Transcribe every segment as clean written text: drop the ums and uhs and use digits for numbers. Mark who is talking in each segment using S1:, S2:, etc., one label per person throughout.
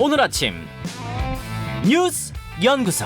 S1: 오늘 아침 뉴스 연구소.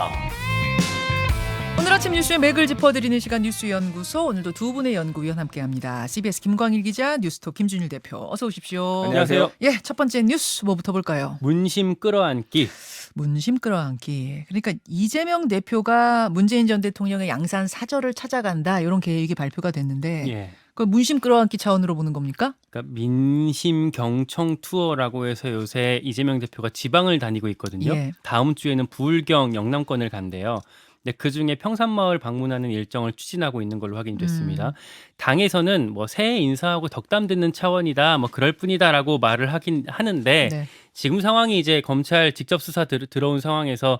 S2: 오늘 아침 뉴스의 맥을 짚어드리는 시간 뉴스연구소. 오늘도 두 분의 연구위원 함께합니다. CBS 김광일 기자, 뉴스톱 김준일 대표. 어서 오십시오.
S3: 안녕하세요.
S2: 예, 첫 번째 뉴스 뭐부터 볼까요?
S3: 문심 끌어안기.
S2: 문심 끌어안기. 그러니까 이재명 대표가 문재인 전 대통령의 양산 사절을 찾아간다, 이런 계획이 발표가 됐는데
S3: 예.
S2: 그 문심 끌어안기 차원으로 보는 겁니까?
S3: 그러니까 민심 경청 투어라고 해서 요새 이재명 대표가 지방을 다니고 있거든요.
S2: 예.
S3: 다음 주에는 부울경 영남권을 간대요. 근데 그중에 평산마을 방문하는 일정을 추진하고 있는 걸로 확인됐습니다. 당에서는 뭐 새해 인사하고 덕담 듣는 차원이다, 뭐 그럴 뿐이다라고 말을 하긴 하는데
S2: 네.
S3: 지금 상황이 이제 검찰 직접 수사 들어온 상황에서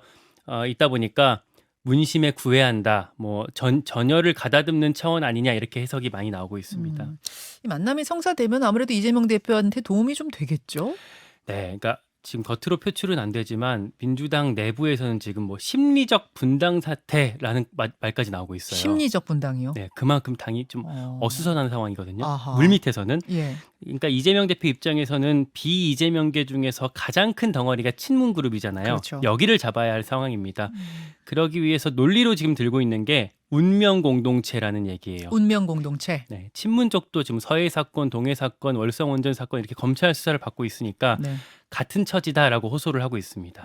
S3: 있다 보니까 문심에 구애한다, 뭐 전열을 가다듬는 차원 아니냐, 이렇게 해석이 많이 나오고 있습니다.
S2: 이 만남이 성사되면 아무래도 이재명 대표한테 도움이 좀 되겠죠?
S3: 네, 그러니까 지금 겉으로 표출은 안 되지만 민주당 내부에서는 지금 뭐 심리적 분당 사태라는 말까지 나오고 있어요.
S2: 심리적 분당이요?
S3: 네, 그만큼 당이 좀 어수선한 상황이거든요.
S2: 아하.
S3: 물밑에서는.
S2: 예.
S3: 그러니까 이재명 대표 입장에서는 비이재명계 중에서 가장 큰 덩어리가 친문 그룹이잖아요.
S2: 그렇죠.
S3: 여기를 잡아야 할 상황입니다. 그러기 위해서 논리로 지금 들고 있는 게 운명 공동체라는 얘기예요.
S2: 운명 공동체.
S3: 네, 친문 쪽도 지금 서해 사건, 동해 사건, 월성 원전 사건 이렇게 검찰 수사를 받고 있으니까
S2: 네.
S3: 같은 처지다라고 호소를 하고 있습니다.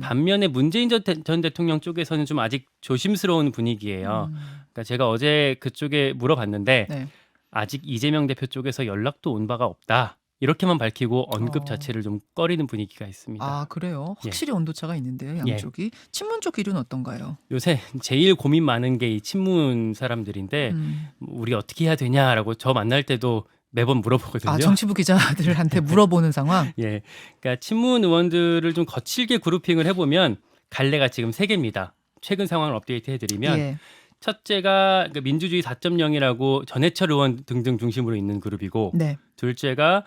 S3: 반면에 문재인 전 대통령 쪽에서는 좀 아직 조심스러운 분위기예요. 그러니까 제가 어제 그쪽에 물어봤는데
S2: 네.
S3: 아직 이재명 대표 쪽에서 연락도 온 바가 없다, 이렇게만 밝히고 언급 자체를 좀 꺼리는 분위기가 있습니다.
S2: 아, 그래요? 확실히 온도차가 있는데요, 양쪽이. 친문 쪽 기류는 어떤가요?
S3: 요새 제일 고민 많은 게 이 친문 사람들인데 우리 어떻게 해야 되냐라고 저 만날 때도 매번 물어보거든요.
S2: 아, 정치부 기자들한테 물어보는 상황?
S3: 예, 그러니까 친문 의원들을 좀 거칠게 그룹핑을 해보면 갈래가 지금 3개입니다. 최근 상황을 업데이트해드리면
S2: 예.
S3: 첫째가 민주주의 4.0이라고 전해철 의원 등등 중심으로 있는 그룹이고,
S2: 네.
S3: 둘째가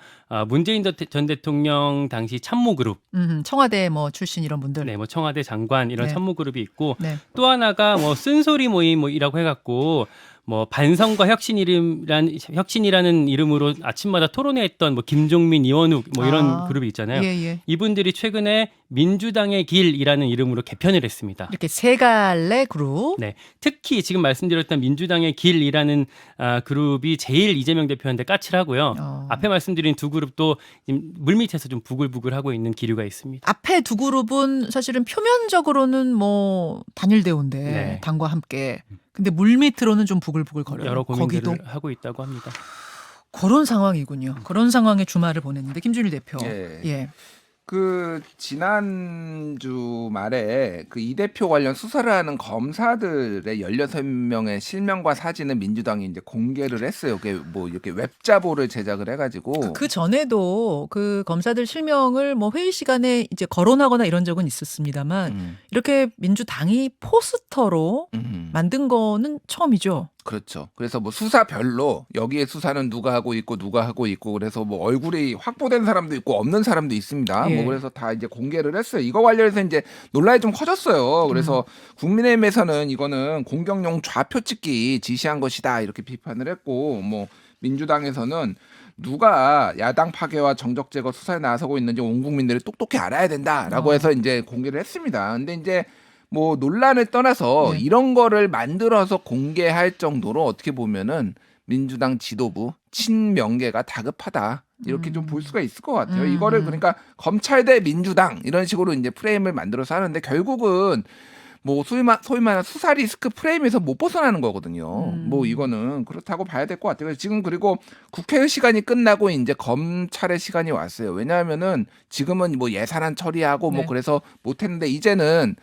S3: 문재인 전 대통령 당시 참모 그룹,
S2: 청와대 뭐 출신 이런 분들.
S3: 네, 뭐 청와대 장관 이런
S2: 네.
S3: 참모 그룹이 있고,
S2: 네.
S3: 또 하나가 뭐 쓴소리 모임이라고 해갖고 뭐 반성과 혁신이라는 이름으로 아침마다 토론회했던 뭐 김종민, 이원욱 뭐 이런 그룹이 있잖아요.
S2: 예, 예.
S3: 이분들이 최근에 민주당의 길이라는 이름으로 개편을 했습니다.
S2: 이렇게 세 갈래 그룹.
S3: 네, 특히 지금 말씀드렸던 민주당의 길이라는 그룹이 제일 이재명 대표한테 까칠하고요. 앞에 말씀드린 두 그룹도 지금 물밑에서 좀 부글부글하고 있는 기류가 있습니다.
S2: 앞에 두 그룹은 사실은 표면적으로는 뭐 단일 대우인데
S3: 네.
S2: 당과 함께. 근데 물밑으로는 좀 부글부글 거려요.
S3: 여러 고민들을
S2: 거기도
S3: 하고 있다고 합니다.
S2: 그런 상황이군요. 그런 상황에 주말을 보냈는데 김준일 대표.
S4: 예.
S2: 예.
S4: 그 지난주 말에 그 이 대표 관련 수사를 하는 검사들의 16명의 실명과 사진을 민주당이 이제 공개를 했어요. 그게 뭐 이렇게 웹자보를 제작을 해가지고
S2: 그 전에도 그 검사들 실명을 뭐 회의 시간에 이제 거론하거나 이런 적은 있었습니다만 이렇게 민주당이 포스터로 만든 거는 처음이죠.
S4: 그렇죠. 그래서 뭐 수사별로 여기에 수사는 누가 하고 있고 누가 하고 있고 그래서 뭐 얼굴이 확보된 사람도 있고 없는 사람도 있습니다.
S2: 예.
S4: 뭐 그래서 다 이제 공개를 했어요. 이거 관련해서 이제 논란이 좀 커졌어요. 그래서 국민의힘에서는 이거는 공격용 좌표 찍기 지시한 것이다, 이렇게 비판을 했고, 뭐 민주당에서는 누가 야당 파괴와 정적 제거 수사에 나서고 있는지 온 국민들이 똑똑히 알아야 된다라고 해서 이제 공개를 했습니다. 근데 이제 뭐 논란을 떠나서
S2: 네.
S4: 이런 거를 만들어서 공개할 정도로 어떻게 보면은 민주당 지도부 친명계가 다급하다, 이렇게 좀 볼 수가 있을 것 같아요. 이거를 그러니까 검찰 대 민주당 이런 식으로 이제 프레임을 만들어서 하는데 결국은 뭐 소위 말하는 수사 리스크 프레임에서 못 벗어나는 거거든요. 뭐 이거는 그렇다고 봐야 될 것 같아요. 지금 그리고 국회 시간이 끝나고 이제 검찰의 시간이 왔어요. 왜냐하면은 지금은 뭐 예산안 처리하고 뭐
S2: 네.
S4: 그래서 못했는데 이제는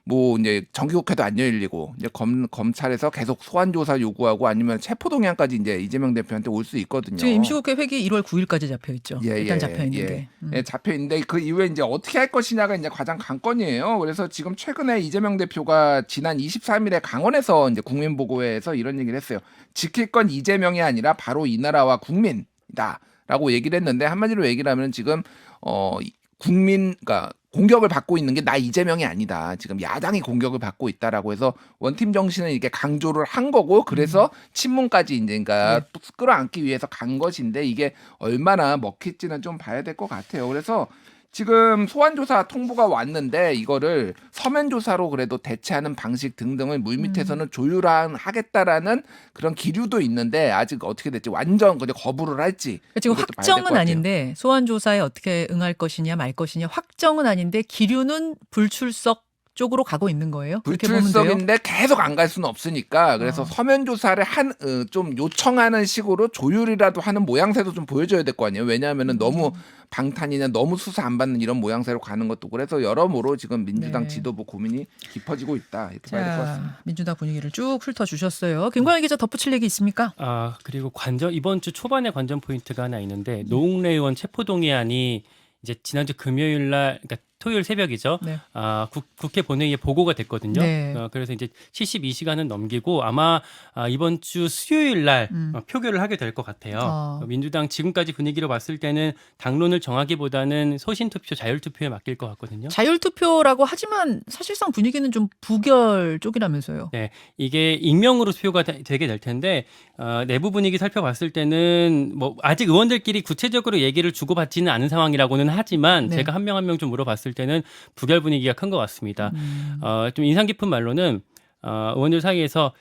S4: 뭐 이제 정기국회도 안 열리고 이제 검찰에서 계속 소환 조사 요구하고 아니면 체포동의안까지 이제 이재명 대표한테 올 수 있거든요.
S2: 지금 임시국회 회기 1월 9일까지 잡혀 있죠. 일단 잡혀 있는 게.
S4: 예, 잡혀 있는데 그 이후에 이제 어떻게 할 것이냐가 이제 가장 관건이에요. 그래서 지금 최근에 이재명 대표가 지난 23일에 강원에서 이제 국민보고회에서 이런 얘기를 했어요. 지킬 건 이재명이 아니라 바로 이 나라와 국민이다라고 얘기를 했는데, 한마디로 얘기를 하면 지금 그러니까 공격을 받고 있는 게 나 이재명이 아니다, 지금 야당이 공격을 받고 있다라고 해서 원팀 정신을 이렇게 강조를 한 거고, 그래서 친문까지 이제 그러니까 끌어안기 위해서 간 것인데 이게 얼마나 먹힐지는 좀 봐야 될 것 같아요. 그래서 지금 소환조사 통보가 왔는데 이거를 서면조사로 그래도 대체하는 방식 등등을 물밑에서는 조율하겠다라는 그런 기류도 있는데 아직 어떻게 될지 완전 그냥 거부를 할지
S2: 지금
S4: 이것도 봐야 될것
S2: 확정은
S4: 같아요.
S2: 아닌데 소환 조사에 어떻게 응할 것이냐 말 것이냐 확정은 아닌데 기류는 불출석 쪽으로 가고 있는 거예요. 그렇게 보면 돼요.
S4: 불출석인데 계속 안 갈 수는 없으니까 그래서 서면 조사를 좀 요청하는 식으로 조율이라도 하는 모양새도 좀 보여줘야 될 거 아니에요. 왜냐하면은 너무 방탄이냐 너무 수사 안 받는 이런 모양새로 가는 것도 그래서 여러모로 지금 민주당
S2: 네.
S4: 지도부 고민이 깊어지고 있다 이렇게 봐야 될 것 같습니다.
S2: 자, 민주당 분위기를 쭉 훑어주셨어요. 김광일 기자 덧붙일 얘기 있습니까?
S3: 아 그리고 이번 주 초반에 관전 포인트가 하나 있는데 노웅래 의원 체포동의안이 이제 지난주 금요일 날 그러니까 토요일 새벽이죠.
S2: 네.
S3: 국회 본회의에 보고가 됐거든요.
S2: 네.
S3: 그래서 이제 72시간은 넘기고 아마 이번 주 수요일 날 표결을 하게 될 것 같아요. 민주당 지금까지 분위기로 봤을 때는 당론을 정하기보다는 소신 투표, 자율 투표에 맡길 것 같거든요.
S2: 자율 투표라고 하지만 사실상 분위기는 좀 부결 쪽이라면서요.
S3: 네, 이게 익명으로 투표가 되게 될 텐데 내부 분위기 살펴봤을 때는 뭐 아직 의원들끼리 구체적으로 얘기를 주고받지는 않은 상황이라고는 하지만
S2: 네.
S3: 제가 한 명 한 명 좀 물어봤을 때는 부결 분위기가 큰 것 같습니다. 좀 인상 깊은 말로는 의원들 사이에서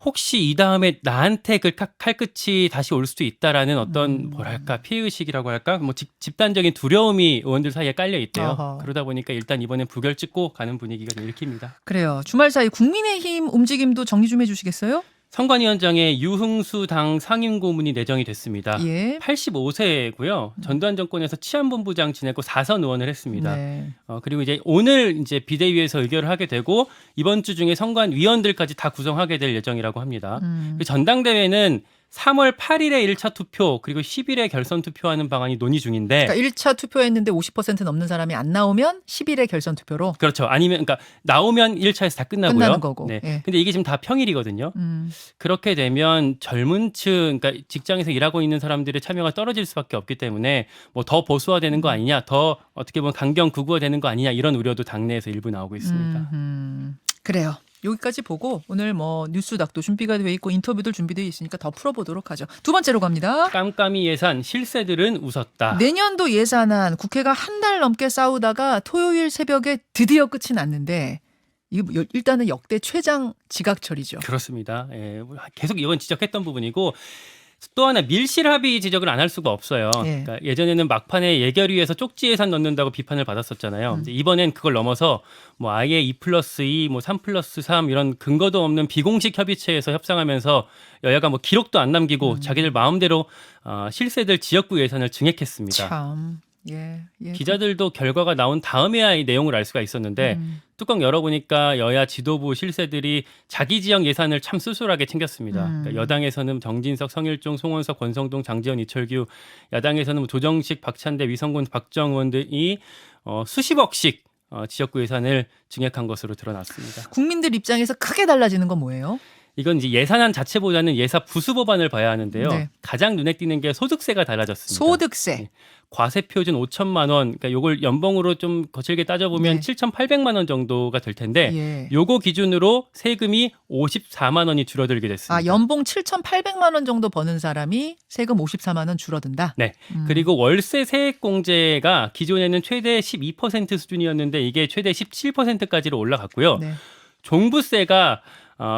S3: 혹시 이 다음에 나한테 그 칼끝이 다시 올 수도 있다라는 어떤 뭐랄까 피해의식이라고 할까 뭐 집단적인 두려움이 의원들 사이에 깔려 있대요.
S2: 어허.
S3: 그러다 보니까 일단 이번엔 부결 찍고 가는 분위기가 좀 읽힙니다.
S2: 그래요. 주말 사이 국민의힘 움직임도 정리 좀 해주시겠어요?
S3: 선관위원장에 유흥수 당 상임고문이 내정이 됐습니다.
S2: 예.
S3: 85세고요. 전두환 정권에서 치안본부장 지내고 4선 의원을 했습니다.
S2: 네.
S3: 그리고 이제 오늘 이제 비대위에서 의결을 하게 되고 이번 주 중에 선관위원들까지 다 구성하게 될 예정이라고 합니다. 그 전당대회는 3월 8일에 1차 투표 그리고 10일에 결선 투표하는 방안이 논의 중인데
S2: 그러니까 1차 투표했는데 50% 넘는 사람이 안 나오면 10일에 결선 투표로
S3: 그렇죠. 아니면 그러니까 나오면 1차에서 다 끝나고요.
S2: 끝나는 거고.
S3: 네.
S2: 예.
S3: 근데 이게 지금 다 평일이거든요. 그렇게 되면 젊은 층, 그러니까 직장에서 일하고 있는 사람들의 참여가 떨어질 수밖에 없기 때문에 뭐 더 보수화되는 거 아니냐, 더 어떻게 보면 강경 극우화되는 거 아니냐 이런 우려도 당내에서 일부 나오고 있습니다.
S2: 그래요. 여기까지 보고 오늘 뭐 뉴스닥도 준비가 돼 있고 인터뷰들 준비되어 있으니까 더 풀어보도록 하죠. 두 번째로 갑니다.
S3: 깜깜이 예산 실세들은 웃었다.
S2: 내년도 예산안 국회가 한 달 넘게 싸우다가 토요일 새벽에 드디어 끝이 났는데 이거 일단은 역대 최장 지각철이죠.
S3: 그렇습니다. 예, 계속 이건 지적했던 부분이고 또 하나 밀실 합의 지적을 안 할 수가 없어요.
S2: 예.
S3: 그러니까 예전에는 막판에 예결위에서 쪽지 예산 넣는다고 비판을 받았었잖아요. 이제 이번엔 그걸 넘어서 뭐 아예 2+2, 뭐 3+3 이런 근거도 없는 비공식 협의체에서 협상하면서 여야가 뭐 기록도 안 남기고 자기들 마음대로 실세들 지역구 예산을 증액했습니다.
S2: 참. 예.
S3: 기자들도 결과가 나온 다음에야 이 내용을 알 수가 있었는데 뚜껑 열어보니까 여야 지도부 실세들이 자기 지역 예산을 참 수술하게 챙겼습니다. 그러니까 여당에서는 정진석, 성일종, 송원석, 권성동, 장지원, 이철규, 야당에서는 조정식, 박찬대, 위성군, 박정 의원들이 수십억씩 지역구 예산을 증액한 것으로 드러났습니다.
S2: 국민들 입장에서 크게 달라지는 건 뭐예요?
S3: 이건 이제 예산안 자체보다는 예산 부수 법안을 봐야 하는데요.
S2: 네.
S3: 가장 눈에 띄는 게 소득세가 달라졌습니다.
S2: 소득세.
S3: 과세 표준 5천만 원, 그러니까 요걸 연봉으로 좀 거칠게 따져보면
S2: 네.
S3: 7,800만 원 정도가 될 텐데
S2: 예.
S3: 요거 기준으로 세금이 54만 원이 줄어들게 됐습니다.
S2: 연봉 7,800만 원 정도 버는 사람이 세금 54만 원 줄어든다.
S3: 네. 그리고 월세 세액공제가 기존에는 최대 12% 수준이었는데 이게 최대 17%까지로 올라갔고요.
S2: 네.
S3: 종부세가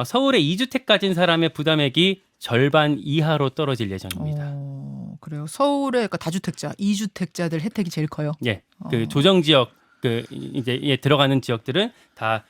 S3: 서울에 2주택 가진 사람의 부담액이 절반 이하로 떨어질 예정입니다.
S2: 그래요. 서울에 그러니까 다주택자, 2주택자들 혜택이 제일 커요.
S3: 예, 그 조정 지역 이제 들어가는 지역들은 다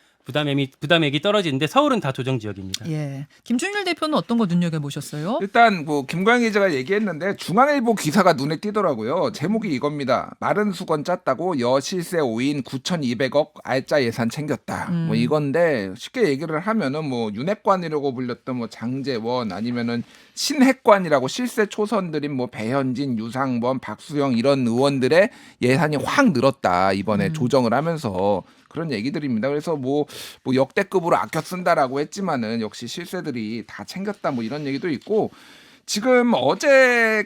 S3: 부담액이 떨어지는데 서울은 다 조정 지역입니다.
S2: 예. 김준일 대표는 어떤 거 눈여겨 보셨어요?
S4: 일단 뭐 김광희 기자가 얘기했는데 중앙일보 기사가 눈에 띄더라고요. 제목이 이겁니다. 마른 수건 짰다고 여실세 5인 9,200억 알짜 예산 챙겼다. 뭐 이건데 쉽게 얘기를 하면은 뭐 윤핵관이라고 불렸던 뭐 장제원 아니면은 신핵관이라고 실세 초선들인 뭐 배현진, 유상범, 박수영 이런 의원들의 예산이 확 늘었다. 이번에 조정을 하면서 그런 얘기들입니다. 그래서 뭐 역대급으로 아껴 쓴다라고 했지만은 역시 실세들이 다 챙겼다 뭐 이런 얘기도 있고 지금 어제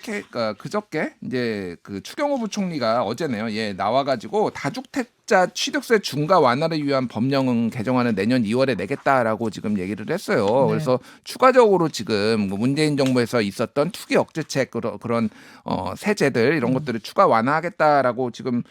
S4: 그저께 이제 그 추경호 부총리가 어제네요. 예, 나와가지고 다주택자 사업자 취득세 중과 완화를 위한 법령 개정안을 내년 2월에 내겠다라고 지금 얘기를 했어요.
S2: 네.
S4: 그래서 추가적으로 지금 뭐 문재인 정부에서 있었던 투기 억제책 그런 세제들 이런 것들을 추가 완화하겠다라고 지금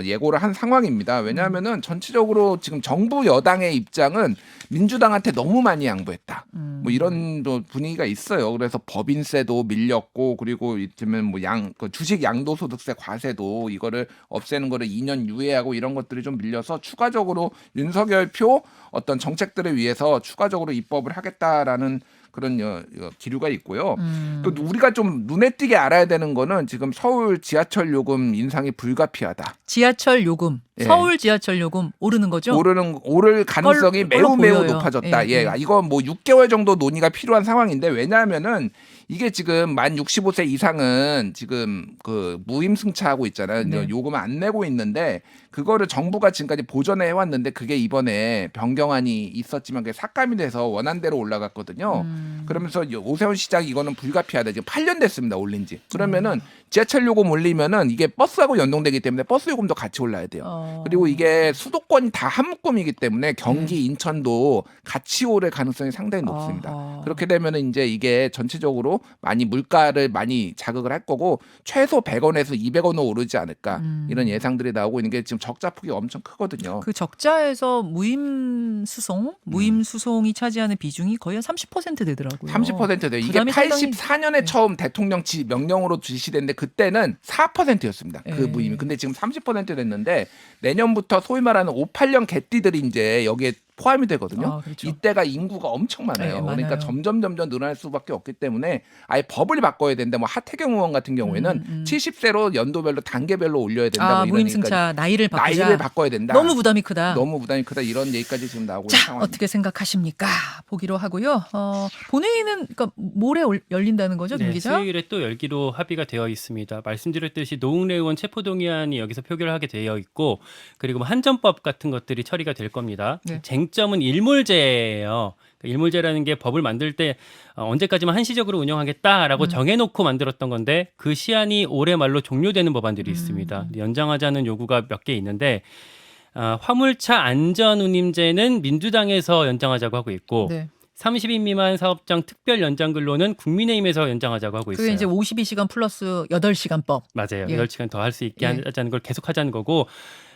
S4: 예고를 한 상황입니다. 왜냐하면은 전체적으로 지금 정부 여당의 입장은 민주당한테 너무 많이 양보했다. 뭐 이런 분위기가 있어요. 그래서 법인세도 밀렸고 그리고 이쯤은 뭐 그 주식 양도소득세 과세도 이거를 없애는 거를 2년 유예하고 이런 것들이 좀 밀려서 추가적으로 윤석열 표 어떤 정책들을 위해서 추가적으로 입법을 하겠다라는 그런 기류가 있고요. 또 우리가 좀 눈에 띄게 알아야 되는 거는 지금 서울 지하철 요금 인상이 불가피하다.
S2: 지하철 요금,
S4: 예.
S2: 서울 지하철 요금 오르는 거죠?
S4: 오를 가능성이 매우
S2: 보여요.
S4: 높아졌다.
S2: 예,
S4: 예, 이거 뭐 6개월 정도 논의가 필요한 상황인데 왜냐하면은 이게 지금 만 65세 이상은 지금 그 무임승차하고 있잖아요.
S2: 네.
S4: 요금을 안 내고 있는데 그거를 정부가 지금까지 보전해 왔는데 그게 이번에 변경안이 있었지만 그게 삭감이 돼서 원안대로 올라갔거든요. 그러면서 오세훈 시장 이거는 불가피하다. 지금 8년 됐습니다. 올린 지. 그러면은 지하철 요금 올리면은 이게 버스하고 연동되기 때문에 버스 요금도 같이 올라야 돼요. 그리고 이게 수도권이 다 한 묶음이기 때문에 경기, 인천도 같이 오를 가능성이 상당히 높습니다. 그렇게 되면은 이제 이게 전체적으로 많이 물가를 많이 자극을 할 거고 최소 100원에서 200원은 오르지 않을까 이런 예상들이 나오고 있는 게 지금 적자 폭이 엄청 크거든요.
S2: 그 적자에서 무임 수송이 차지하는 비중이 거의 한 30% 되더라고요.
S4: 30% 돼요. 이게
S2: 부담이 상당히-
S4: 84년에
S2: 네.
S4: 처음 대통령 명령으로 지시됐는데 그때는 4%였습니다. 그
S2: 네.
S4: 무임이. 근데 지금 30% 됐는데 내년부터 소위 말하는 58년 개띠들이 이제 여기에 포함이 되거든요.
S2: 아, 그렇죠.
S4: 이때가 인구가 엄청 많아요.
S2: 네,
S4: 그러니까
S2: 많아요.
S4: 점점 늘어날 수밖에 없기 때문에 아예 법을 바꿔야 되는데 뭐 하태경 의원 같은 경우에는 70세로 연도별로 단계별로 올려야 된다. 뭐 이런
S2: 무임승차 나이를 바꾸자.
S4: 나이를 바꿔야 된다.
S2: 너무 부담이 크다.
S4: 너무 부담이 크다. 이런 얘기까지 지금 나오고 있는
S2: 자,
S4: 상황입니다.
S2: 어떻게 생각하십니까? 보기로 하고요. 본회의는 그러니까 모레 열린다는 거죠, 김
S3: 네,
S2: 기자?
S3: 수요일에 또 열기로 합의가 되어 있습니다. 말씀드렸듯이 노웅래 의원 체포동의안이 여기서 표결하게 되어 있고 그리고 뭐 한전법 같은 것들이 처리가 될 겁니다.
S2: 네.
S3: 쟁점은 일몰제예요. 일몰제라는 게 법을 만들 때 언제까지만 한시적으로 운영하겠다라고 정해놓고 만들었던 건데 그 시한이 올해 말로 종료되는 법안들이 있습니다. 연장하자는 요구가 몇 개 있는데 화물차 안전운임제는 민주당에서 연장하자고 하고 있고
S2: 네.
S3: 30인 미만 사업장 특별 연장 근로는 국민의힘에서 연장하자고 하고 있어요.
S2: 그게 이제 52시간 플러스 8시간법.
S3: 맞아요.
S2: 예.
S3: 8시간 더 할 수 있게
S2: 예.
S3: 하자는 걸 계속 하자는 거고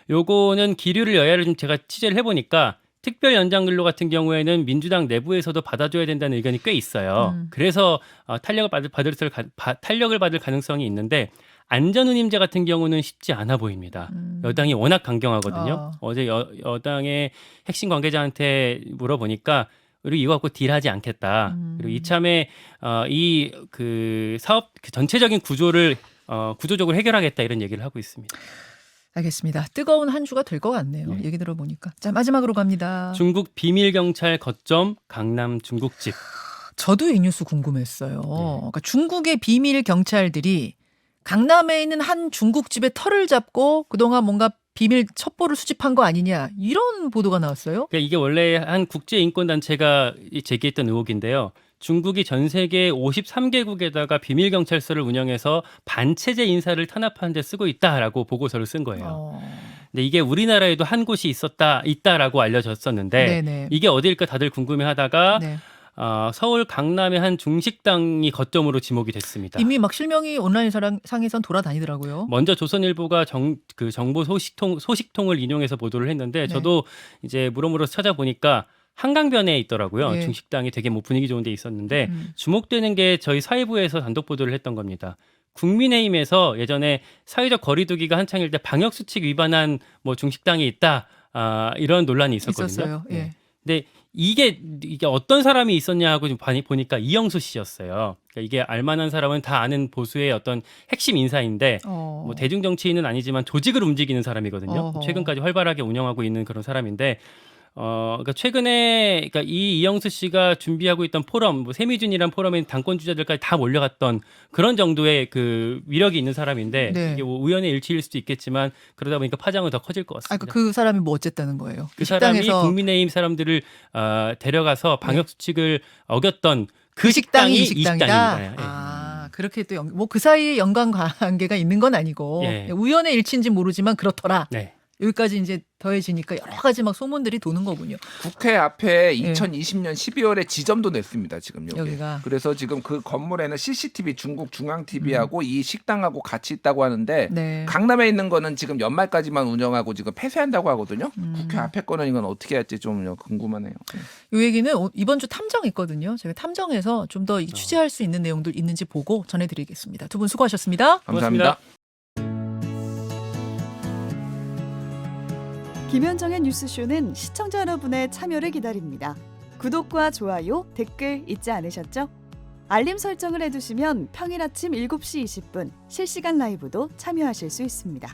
S3: 요거는 기류를 여야를 좀 제가 취재를 해보니까 특별 연장 근로 같은 경우에는 민주당 내부에서도 받아줘야 된다는 의견이 꽤 있어요. 그래서 탄력을 받을 가능성이 있는데 안전운임제 같은 경우는 쉽지 않아 보입니다. 여당이 워낙 강경하거든요. 어제 여당의 핵심 관계자한테 물어보니까 우리 이거 갖고 딜하지 않겠다. 그리고 이참에 이 그 사업 그 전체적인 구조를 구조적으로 해결하겠다 이런 얘기를 하고 있습니다.
S2: 알겠습니다. 뜨거운 한 주가 될 것 같네요.
S3: 네.
S2: 얘기 들어보니까. 자, 마지막으로 갑니다.
S3: 중국 비밀 경찰 거점 강남 중국집.
S2: 저도 이 뉴스 궁금했어요. 그러니까 중국의 비밀 경찰들이 강남에 있는 한 중국집에 털을 잡고 그동안 뭔가 비밀 첩보를 수집한 거 아니냐 이런 보도가 나왔어요.
S3: 그러니까 이게 원래 한 국제 인권 단체가 제기했던 의혹인데요. 중국이 전 세계 53개국에다가 비밀 경찰서를 운영해서 반체제 인사를 탄압하는 데 쓰고 있다라고 보고서를 쓴 거예요. 근데 이게 우리나라에도 한 곳이 있다라고 알려졌었는데
S2: 네네.
S3: 이게 어디일까 다들 궁금해하다가
S2: 네.
S3: 서울 강남의 한 중식당이 거점으로 지목이 됐습니다.
S2: 이미 막 실명이 온라인 상에선 돌아다니더라고요.
S3: 먼저 조선일보가 그 정보 소식통을 인용해서 보도를 했는데
S2: 네.
S3: 저도 이제 물어물어서 찾아보니까 한강변에 있더라고요.
S2: 예.
S3: 중식당이 되게 뭐 분위기 좋은 데 있었는데 주목되는 게 저희 사회부에서 단독 보도를 했던 겁니다. 국민의힘에서 예전에 사회적 거리두기가 한창일 때 방역수칙 위반한 뭐 중식당이 있다. 이런 논란이 있었거든요.
S2: 있었어요. 예.
S3: 네. 근데 이게 어떤 사람이 있었냐 하고 좀 보니까 이영수 씨였어요. 그러니까 이게 알만한 사람은 다 아는 보수의 어떤 핵심 인사인데 뭐 대중 정치인은 아니지만 조직을 움직이는 사람이거든요. 최근까지 활발하게 운영하고 있는 그런 사람인데 그러니까 최근에 그러니까 이 이영수 씨가 준비하고 있던 포럼, 뭐 세미준이란 포럼에 당권 주자들까지 다 몰려갔던 그런 정도의 그 위력이 있는 사람인데
S2: 네.
S3: 이게 뭐 우연의 일치일 수도 있겠지만 그러다 보니까 파장은 더 커질 것 같습니다.
S2: 그 사람이 뭐 어쨌다는 거예요?
S3: 그 사람이
S2: 식당에서
S3: 국민의힘 사람들을 데려가서 방역 수칙을 어겼던 그
S2: 식당이 이
S3: 식당이
S2: 식당이다.
S3: 식당입니다. 예.
S2: 그렇게 또 뭐 그 사이에 연관 관계가 있는 건 아니고
S3: 예.
S2: 우연의 일치인지 모르지만 그렇더라.
S3: 네.
S2: 여기까지 이제 더해지니까 여러 가지 막 소문들이 도는 거군요.
S4: 국회 앞에 2020년 12월에 지점도 냈습니다. 지금
S2: 여기가.
S4: 그래서 지금 그 건물에는 CCTV 중국 중앙 TV하고 이 식당하고 같이 있다고 하는데
S2: 네.
S4: 강남에 있는 거는 지금 연말까지만 운영하고 지금 폐쇄한다고 하거든요. 국회 앞에 거는 이건 어떻게 할지 좀 궁금하네요.
S2: 이 얘기는 이번 주 탐정 있거든요. 제가 탐정에서 좀 더 취재할 수 있는 내용들 있는지 보고 전해드리겠습니다. 두 분 수고하셨습니다.
S4: 감사합니다.
S5: 김현정의 뉴스쇼는 시청자 여러분의 참여를 기다립니다. 구독과 좋아요, 댓글 잊지 않으셨죠? 알림 설정을 해두시면 평일 아침 7시 20분 실시간 라이브도 참여하실 수 있습니다.